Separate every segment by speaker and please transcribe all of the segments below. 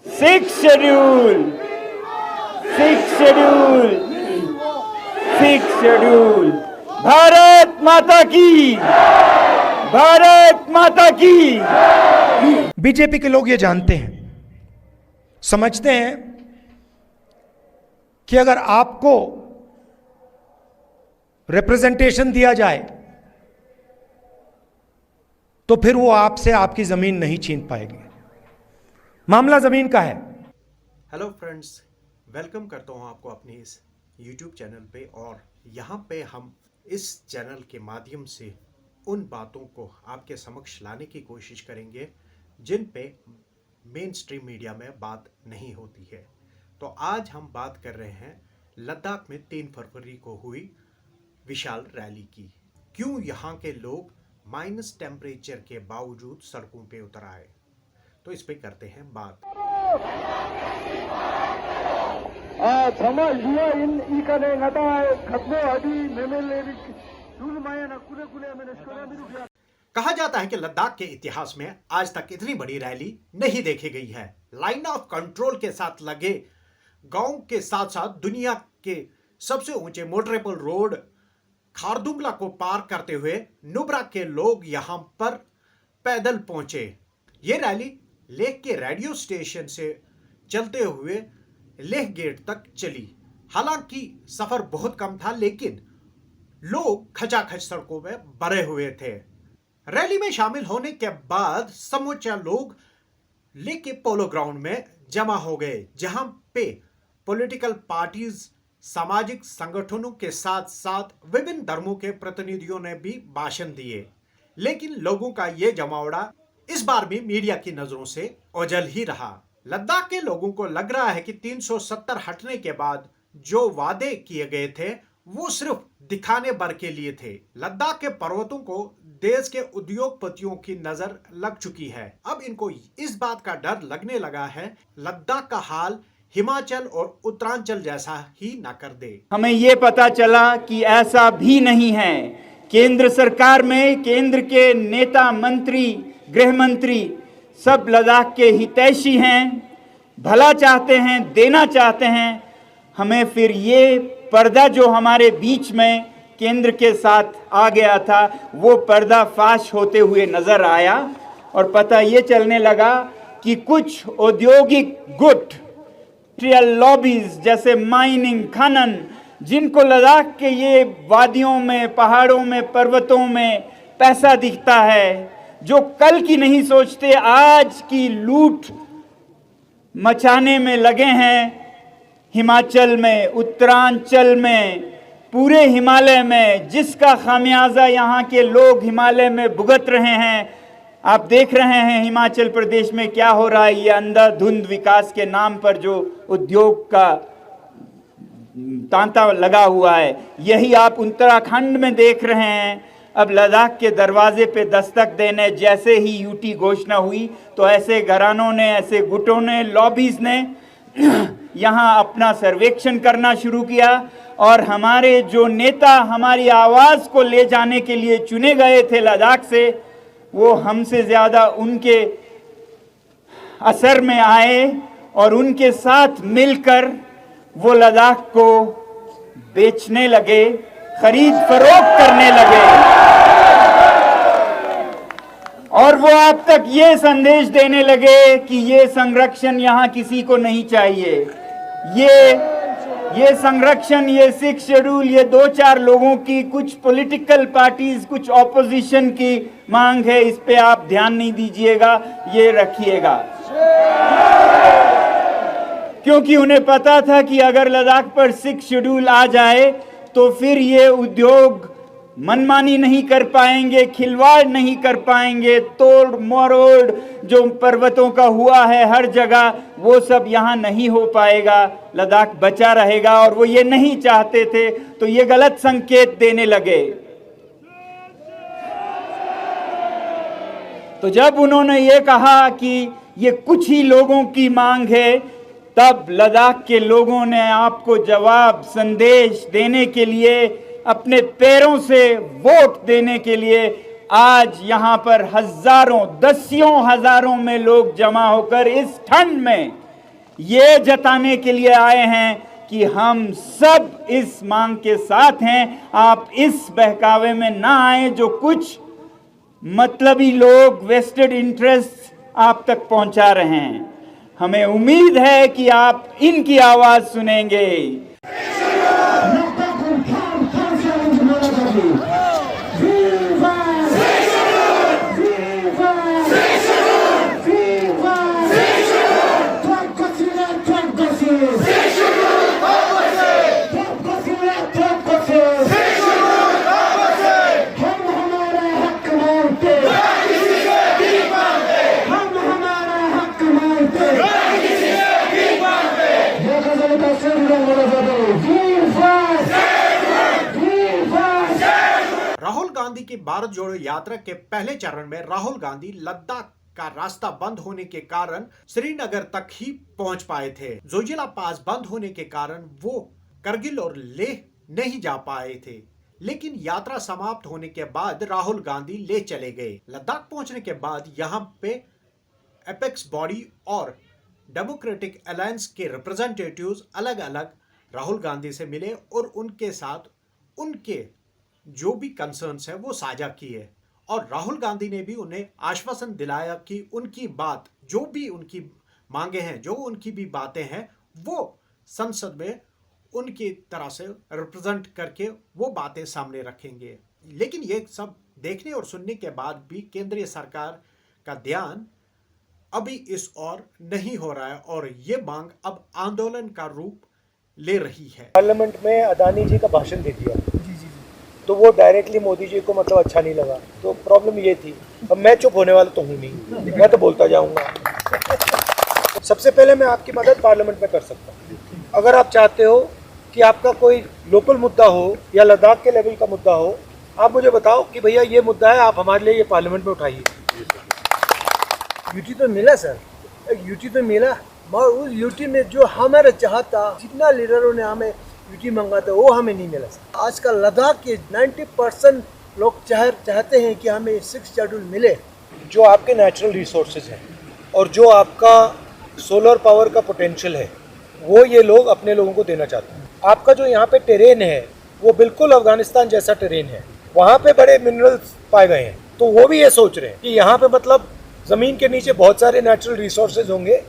Speaker 1: Six schedule, six schedule, six schedule. Bharat माता की, भारत माता की।
Speaker 2: बीजेपी के लोग ये जानते हैं, समझते हैं कि अगर आपको रिप्रेजेंटेशन दिया जाए तो फिर वो आपसे आपकी जमीन नहीं छीन पाएंगे। मामला जमीन का है।
Speaker 3: हेलो फ्रेंड्स, वेलकम करता हूं आपको अपने इस YouTube चैनल पे। और यहाँ पे हम इस चैनल के माध्यम से उन बातों को आपके समक्ष लाने की कोशिश करेंगे जिन पे मेन स्ट्रीम मीडिया में बात नहीं होती है। तो आज हम बात कर रहे हैं लद्दाख में 3 फरवरी को हुई विशाल रैली की। क्यों यहाँ के लोग माइनस टेम्परेचर के बावजूद सड़कों पे उतर आए, तो इस पे करते हैं बात। कहा जाता है कि लद्दाख के इतिहास में आज तक इतनी बड़ी रैली नहीं देखी गई है। लाइन ऑफ कंट्रोल के साथ लगे गांव के साथ साथ दुनिया के सबसे ऊंचे मोटरेबल रोड खारदुंगला को पार करते हुए नुब्रा के लोग यहां पर पैदल पहुंचे। ये रैली लेह के रेडियो स्टेशन से चलते हुए लेह गेट तक चली। हालांकि सफर बहुत कम था, लेकिन लोग खचाखच सड़कों में भरे हुए थे। रैली में शामिल होने के बाद समूचा लोग लेह के पोलो ग्राउंड में जमा हो गए, जहां पे पॉलिटिकल पार्टीज, सामाजिक संगठनों के साथ साथ विभिन्न धर्मों के प्रतिनिधियों ने भी भाषण दिए। लेकिन लोगों का यह जमावड़ा इस बार भी मीडिया की नजरों से ओझल ही रहा। लद्दाख के लोगों को लग रहा है कि 370 हटने के बाद जो वादे किए गए थे वो सिर्फ दिखाने भर के लिए थे। लद्दाख के पर्वतों को देश के उद्योगपतियों की नजर लग चुकी है। अब इनको इस बात का डर लगने लगा है लद्दाख का हाल हिमाचल और उत्तरांचल जैसा ही ना कर दे।
Speaker 1: हमें ये पता चला कि ऐसा भी नहीं है। केंद्र सरकार में केंद्र के नेता, मंत्री, गृह मंत्री सब लद्दाख के हितैषी हैं, भला चाहते हैं, देना चाहते हैं। हमें फिर ये पर्दा जो हमारे बीच में केंद्र के साथ आ गया था वो पर्दा फाश होते हुए नजर आया और पता ये चलने लगा कि कुछ औद्योगिक गुट, ट्रियल लॉबीज जैसे माइनिंग, खनन, जिनको लद्दाख के ये वादियों में, पहाड़ों में, पर्वतों में पैसा दिखता है, जो कल की नहीं सोचते, आज की लूट मचाने में लगे हैं। हिमाचल में, उत्तरांचल में, पूरे हिमालय में, जिसका खामियाजा यहाँ के लोग हिमालय में भुगत रहे हैं। आप देख रहे हैं हिमाचल प्रदेश में क्या हो रहा है। ये अंधाधुंध विकास के नाम पर जो उद्योग का तांता लगा हुआ है, यही आप उत्तराखंड में देख रहे हैं। अब लद्दाख के दरवाजे पे दस्तक देने जैसे ही यूटी घोषणा हुई तो ऐसे घरानों ने, ऐसे गुटों ने, लॉबीज ने यहाँ अपना सर्वेक्षण करना शुरू किया और हमारे जो नेता हमारी आवाज़ को ले जाने के लिए चुने गए थे लद्दाख से, वो हमसे ज़्यादा उनके असर में आए और उनके साथ मिलकर वो लद्दाख को बेचने लगे, खरीद फरोख्त करने लगे। और वो आप तक ये संदेश देने लगे कि ये संरक्षण यहाँ किसी को नहीं चाहिए। ये संरक्षण, ये 6 शेड्यूल, ये 2-4 लोगों की, कुछ पॉलिटिकल पार्टीज, कुछ ऑपोजिशन की मांग है। इस पे आप ध्यान नहीं दीजिएगा, ये रखिएगा। क्योंकि उन्हें पता था कि अगर लद्दाख पर 6 शेड्यूल आ जाए तो फिर ये उद्योग मनमानी नहीं कर पाएंगे, खिलवाड़ नहीं कर पाएंगे। तोड़ मरोड़ जो पर्वतों का हुआ है हर जगह, वो सब यहाँ नहीं हो पाएगा। लद्दाख बचा रहेगा और वो ये नहीं चाहते थे, तो ये गलत संकेत देने लगे। तो जब उन्होंने ये कहा कि ये कुछ ही लोगों की मांग है, तब लद्दाख के लोगों ने आपको जवाब संदेश देने के लिए, अपने पैरों से वोट देने के लिए आज यहाँ पर हजारों, दसियों हजारों में लोग जमा होकर इस ठंड में, ये जताने के लिए आए हैं कि हम सब इस मांग के साथ हैं। आप इस बहकावे में ना आए जो कुछ मतलबी लोग वेस्टेड इंटरेस्ट आप तक पहुंचा रहे हैं। हमें उम्मीद है कि आप इनकी आवाज सुनेंगे।
Speaker 3: राहुल गांधी की भारत जोड़ो यात्रा के पहले चरण में राहुल गांधी लद्दाख का रास्ता बंद होने के कारण श्रीनगर तक ही पहुंच पाए थे। जोजिला पास बंद होने के कारण वो करगिल और लेह नहीं जा पाए थे, लेकिन यात्रा समाप्त होने के बाद राहुल गांधी ले चले गए। लद्दाख पहुंचने के बाद यहां पे एपेक्स बॉडी और डेमोक्रेटिक अलायंस के रिप्रेजेंटेटिव्स अलग अलग राहुल गांधी से मिले और उनके साथ उनके जो भी कंसर्न्स है वो साझा किए और राहुल गांधी ने भी उन्हें आश्वासन दिलाया कि उनकी बात, जो भी उनकी मांगे हैं, जो उनकी भी बातें हैं, वो संसद में उनकी तरह से रिप्रेजेंट करके वो बातें सामने रखेंगे। लेकिन ये सब देखने और सुनने के बाद भी केंद्रीय सरकार का ध्यान अभी इस ओर नहीं हो रहा है और ये मांग अब आंदोलन का रूप ले रही है।
Speaker 2: पार्लियामेंट में अदानी जी का भाषण दे दिया तो वो डायरेक्टली मोदी जी को मतलब अच्छा नहीं लगा, तो प्रॉब्लम ये थी। अब मैं चुप होने वाला तो हूँ नहीं, मैं तो बोलता जाऊँगा। सबसे पहले मैं आपकी मदद पार्लियामेंट में कर सकता हूँ। अगर आप चाहते हो कि आपका कोई लोकल मुद्दा हो या लद्दाख के लेवल का मुद्दा हो, आप मुझे बताओ कि भैया ये मुद्दा है, आप हमारे लिए ये पार्लियामेंट में उठाइए।
Speaker 4: यूटी तो मिला सर, यूटी तो मिला, मगर उस यूटी में जो हमारा चाहता, जितना लीडरों ने हमें यूटी मांगा था वो हमें नहीं मिला सर। आजकल लद्दाख के 90% लोग चाहते हैं कि हमें 6 शेड्यूल मिले।
Speaker 2: जो आपके नेचुरल रिसोर्सेज हैं और जो आपका सोलर पावर का पोटेंशियल है वो ये लोग अपने लोगों को देना चाहते हैं। आपका जो यहाँ पे टेरेन है वो बिल्कुल अफगानिस्तान जैसा टेरेन है, वहाँ पे बड़े मिनरल्स पाए गए हैं, तो वो भी ये सोच रहे हैं कि यहाँ पे मतलब ज़मीन के नीचे बहुत सारे नेचुरल रिसोर्सेज होंगे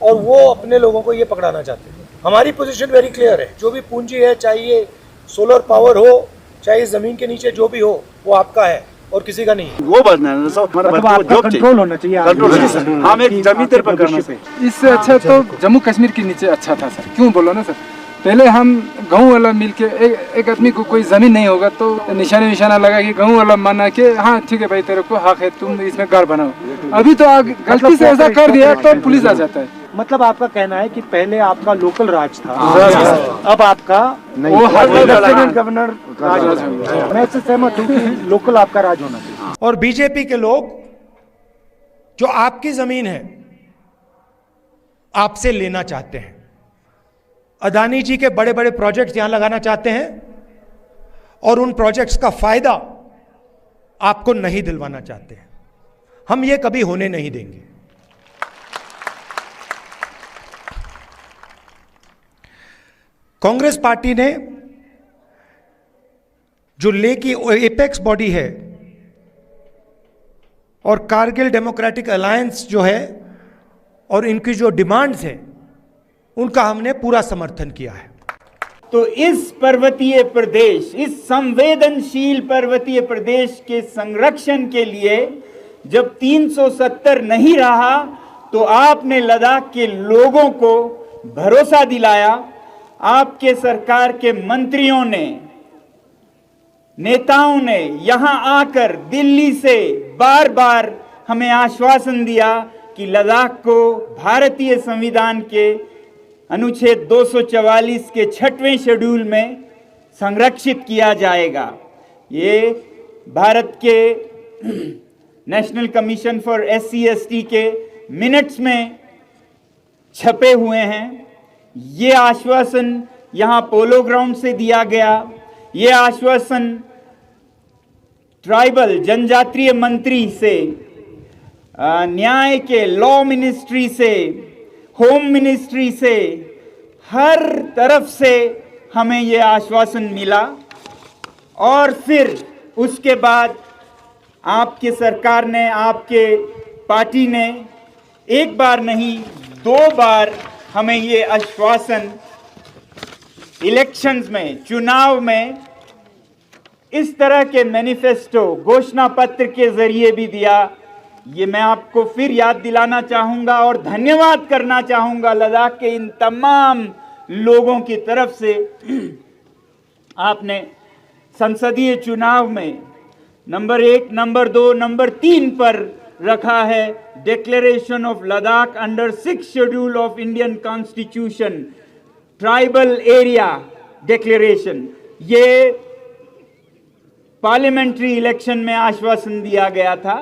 Speaker 2: और वो अपने लोगों को ये पकड़ाना चाहते हैं। हमारी पोजीशन वेरी क्लियर है, जो भी पूंजी है, चाहे ये सोलर पावर हो, चाहे ज़मीन के नीचे जो भी हो, वो आपका है और किसी का नहीं।
Speaker 5: वो बनना है सब, मतलब कंट्रोल होना चाहिए, कंट्रोल। हम एक जमीन पर करना चाहिए।
Speaker 6: इससे अच्छा तो जम्मू कश्मीर के नीचे अच्छा था सर। क्यों बोलो ना सर, पहले हम गाँव वाला मिल के एक आदमी को कोई जमीन नहीं होगा तो निशाना लगा कि गाँव वाला माना कि हाँ ठीक है भाई तेरे को हक है, तुम इसमें घर बनाओ। अभी तो गलती से ऐसा कर दिया तो पुलिस आ जाता है।
Speaker 2: मतलब आपका कहना है कि पहले आपका लोकल राज था, अब आपका गवर्नर राज है। मैं इससे सहमत हूँ कि लोकल आपका राज होना चाहिए। और बीजेपी के लोग जो आपकी जमीन है आपसे लेना चाहते हैं, अदानी जी के बड़े बड़े प्रोजेक्ट्स यहां लगाना चाहते हैं और उन प्रोजेक्ट्स का फायदा आपको नहीं दिलवाना चाहते हैं। हम ये कभी होने नहीं देंगे। कांग्रेस पार्टी ने जो लेह की एपेक्स बॉडी है और कारगिल डेमोक्रेटिक अलायंस जो है और इनकी जो डिमांड्स हैं उनका हमने पूरा समर्थन किया है।
Speaker 1: तो इस पर्वतीय प्रदेश, इस संवेदनशील पर्वतीय प्रदेश के संरक्षण के लिए जब 370 नहीं रहा तो आपने लद्दाख के लोगों को भरोसा दिलाया। आपके सरकार के मंत्रियों ने, नेताओं ने यहां आकर दिल्ली से बार बार हमें आश्वासन दिया कि लद्दाख को भारतीय संविधान के अनुच्छेद 244 के 6वें शेड्यूल में संरक्षित किया जाएगा। ये भारत के नेशनल कमीशन फॉर SC/ST के मिनट्स में छपे हुए हैं। ये आश्वासन यहाँ पोलो ग्राउंड से दिया गया। ये आश्वासन ट्राइबल जनजातीय मंत्री से, न्याय के लॉ मिनिस्ट्री से, होम मिनिस्ट्री से, हर तरफ से हमें ये आश्वासन मिला। और फिर उसके बाद आपकी सरकार ने, आपके पार्टी ने एक बार नहीं 2 बार हमें ये आश्वासन इलेक्शंस में, चुनाव में इस तरह के मैनिफेस्टो, घोषणा पत्र के जरिए भी दिया। ये मैं आपको फिर याद दिलाना चाहूंगा और धन्यवाद करना चाहूंगा लद्दाख के इन तमाम लोगों की तरफ से। आपने संसदीय चुनाव में नंबर 1, नंबर 2, नंबर 3 पर रखा है declaration of Ladakh under 6 schedule of Indian constitution, tribal area declaration. ये पार्लियामेंट्री इलेक्शन में आश्वासन दिया गया था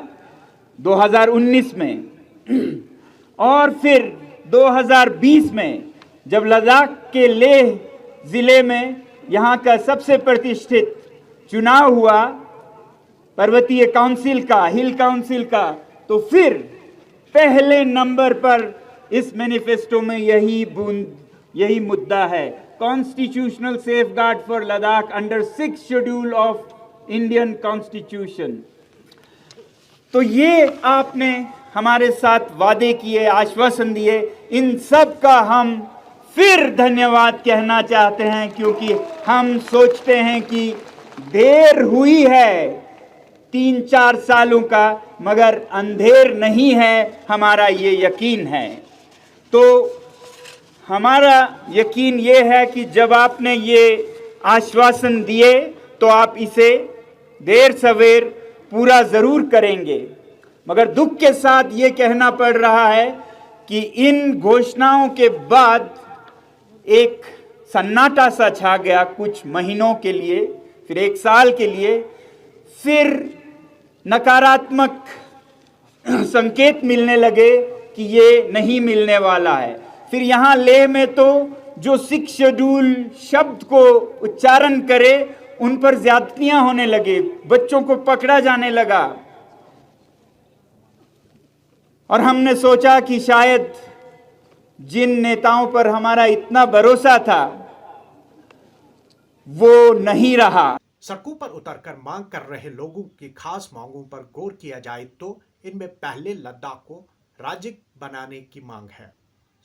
Speaker 1: 2019 में। और फिर 2020 में जब लद्दाख के लेह जिले में यहाँ का सबसे प्रतिष्ठित चुनाव हुआ पर्वतीय काउंसिल का, हिल काउंसिल का, तो फिर पहले नंबर पर इस मैनिफेस्टो में यही मुद्दा है, constitutional safeguard for Ladakh under 6 schedule of Indian constitution. तो ये आपने हमारे साथ वादे किए, आश्वासन दिए, इन सब का हम फिर धन्यवाद कहना चाहते हैं, क्योंकि हम सोचते हैं कि देर हुई है 3-4 सालों का, मगर अंधेर नहीं है, हमारा ये यकीन है। तो हमारा यकीन ये है कि जब आपने ये आश्वासन दिए तो आप इसे देर सवेर पूरा ज़रूर करेंगे। मगर दुख के साथ ये कहना पड़ रहा है कि इन घोषणाओं के बाद एक सन्नाटा सा छा गया कुछ महीनों के लिए, फिर 1 साल के लिए, फिर नकारात्मक संकेत मिलने लगे कि ये नहीं मिलने वाला है। फिर यहाँ लेह में तो जो 6 शेड्यूल शब्द को उच्चारण करे उन पर ज्यादतियां होने लगे, बच्चों को पकड़ा जाने लगा। और हमने सोचा कि शायद जिन नेताओं पर हमारा इतना भरोसा था वो नहीं रहा।
Speaker 3: सड़कों पर उतरकर मांग कर रहे लोगों की खास मांगों पर गौर किया जाए तो इनमें पहले लद्दाख को राज्य बनाने की मांग है,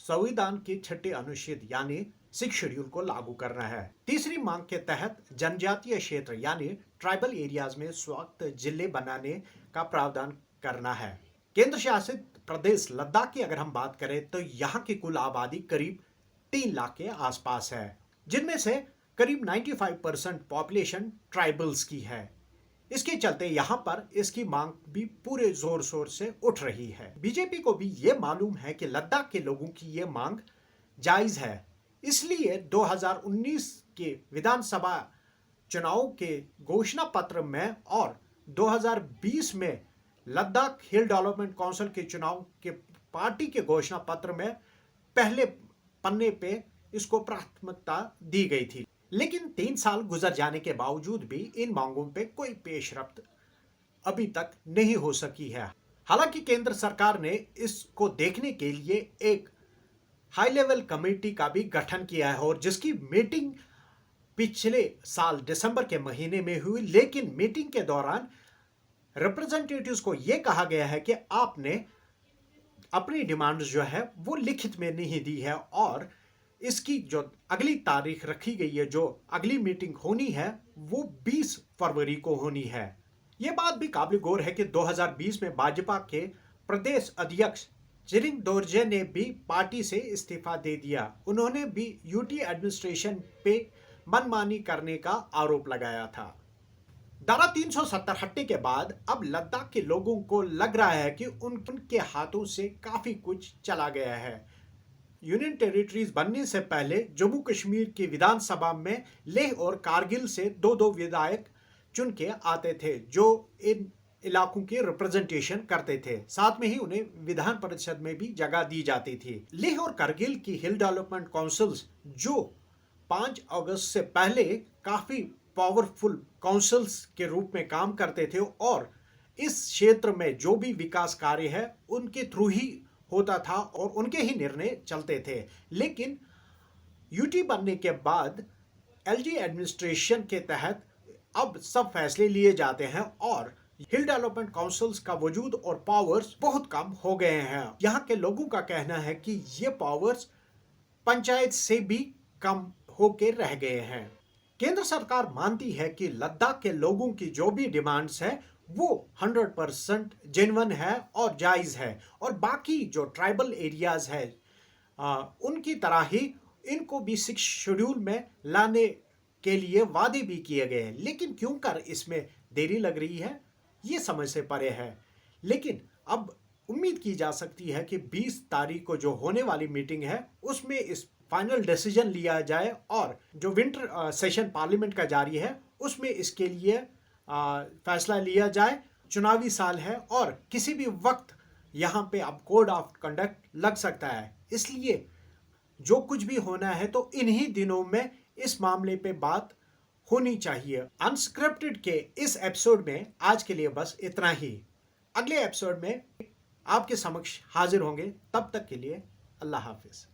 Speaker 3: संविधान के 6 अनुच्छेद यानी 6 शेड्यूल को लागू करना है। तीसरी मांग के तहत जनजातीय क्षेत्र यानी ट्राइबल एरियाज में स्वायत्त जिले बनाने का प्रावधान करना है। केंद्र शासित प्रदेश लद्दाख की अगर हम बात करें तो यहाँ की कुल आबादी करीब 3 लाख के आसपास है, जिनमें से करीब 95% पॉपुलेशन ट्राइबल्स की है। इसके चलते यहाँ पर इसकी मांग भी पूरे जोर शोर से उठ रही है। बीजेपी को भी ये मालूम है कि लद्दाख के लोगों की ये मांग जायज है, इसलिए 2019 के विधानसभा चुनाव के घोषणा पत्र में और 2020 में लद्दाख हिल डेवलपमेंट काउंसिल के चुनाव के पार्टी के घोषणा पत्र में पहले पन्ने पे इसको प्राथमिकता दी गई थी। लेकिन 3 साल गुजर जाने के बावजूद भी इन मांगों पे कोई पेशरफ्त अभी तक नहीं हो सकी है। हालांकि केंद्र सरकार ने इसको देखने के लिए एक हाई लेवल कमेटी का भी गठन किया है और जिसकी मीटिंग पिछले साल दिसंबर के महीने में हुई, लेकिन मीटिंग के दौरान रिप्रेजेंटेटिव्स को यह कहा गया है कि आपने अपनी डिमांड जो है वो लिखित में नहीं दी है और इसकी जो अगली तारीख रखी गई है, जो अगली मीटिंग होनी है वो 20 फरवरी को होनी है। ये बात भी काबिल गौर है कि 2020 में भाजपा के प्रदेश अध्यक्ष चिरिंग दोरजे ने भी पार्टी से इस्तीफा दे दिया। उन्होंने भी यूटी एडमिनिस्ट्रेशन पे मनमानी करने का आरोप लगाया था। धारा 370 हटने के बाद अब लद्दाख के लोगों को लग रहा है कि उनके हाथों से काफी कुछ चला गया है। यूनियन टेरिटरीज बनने से पहले जम्मू कश्मीर की विधानसभा में लेह और कारगिल से 2-2 विधायक चुन के आते थे जो इन इलाकों की रिप्रेजेंटेशन करते थे। साथ में ही उन्हें विधान परिषद में भी जगह दी जाती थी। लेह और कारगिल की हिल डेवलपमेंट काउंसिल्स जो 5 अगस्त से पहले काफी पावरफुल काउंसिल्स के रूप में काम करते थे और इस क्षेत्र में जो भी विकास कार्य है उनके थ्रू ही होता था और उनके ही निर्णय चलते थे। लेकिन यूटी बनने के बाद एलजी एडमिनिस्ट्रेशन के तहत अब सब फैसले लिए जाते हैं और हिल डेवलपमेंट काउंसिल्स का वजूद और पावर्स बहुत कम हो गए हैं। यहाँ के लोगों का कहना है कि ये पावर्स पंचायत से भी कम होके रह गए हैं। केंद्र सरकार मानती है कि लद्दाख के लोगों की जो भी डिमांड्स है वो 100% जेन्युइन है और जायज़ है, और बाकी जो ट्राइबल एरियाज है उनकी तरह ही इनको भी 6 शेड्यूल में लाने के लिए वादे भी किए गए हैं। लेकिन क्यों कर इसमें देरी लग रही है ये समझ से परे है। लेकिन अब उम्मीद की जा सकती है कि 20 तारीख को जो होने वाली मीटिंग है उसमें इस फाइनल डिसीजन लिया जाए और जो विंटर सेशन पार्लियामेंट का जारी है उसमें इसके लिए फैसला लिया जाए। चुनावी साल है और किसी भी वक्त यहाँ पे अब कोड ऑफ कंडक्ट लग सकता है, इसलिए जो कुछ भी होना है तो इन्हीं दिनों में इस मामले पे बात होनी चाहिए। अनस्क्रिप्टेड के इस एपिसोड में आज के लिए बस इतना ही। अगले एपिसोड में आपके समक्ष हाजिर होंगे, तब तक के लिए अल्लाह हाफिज।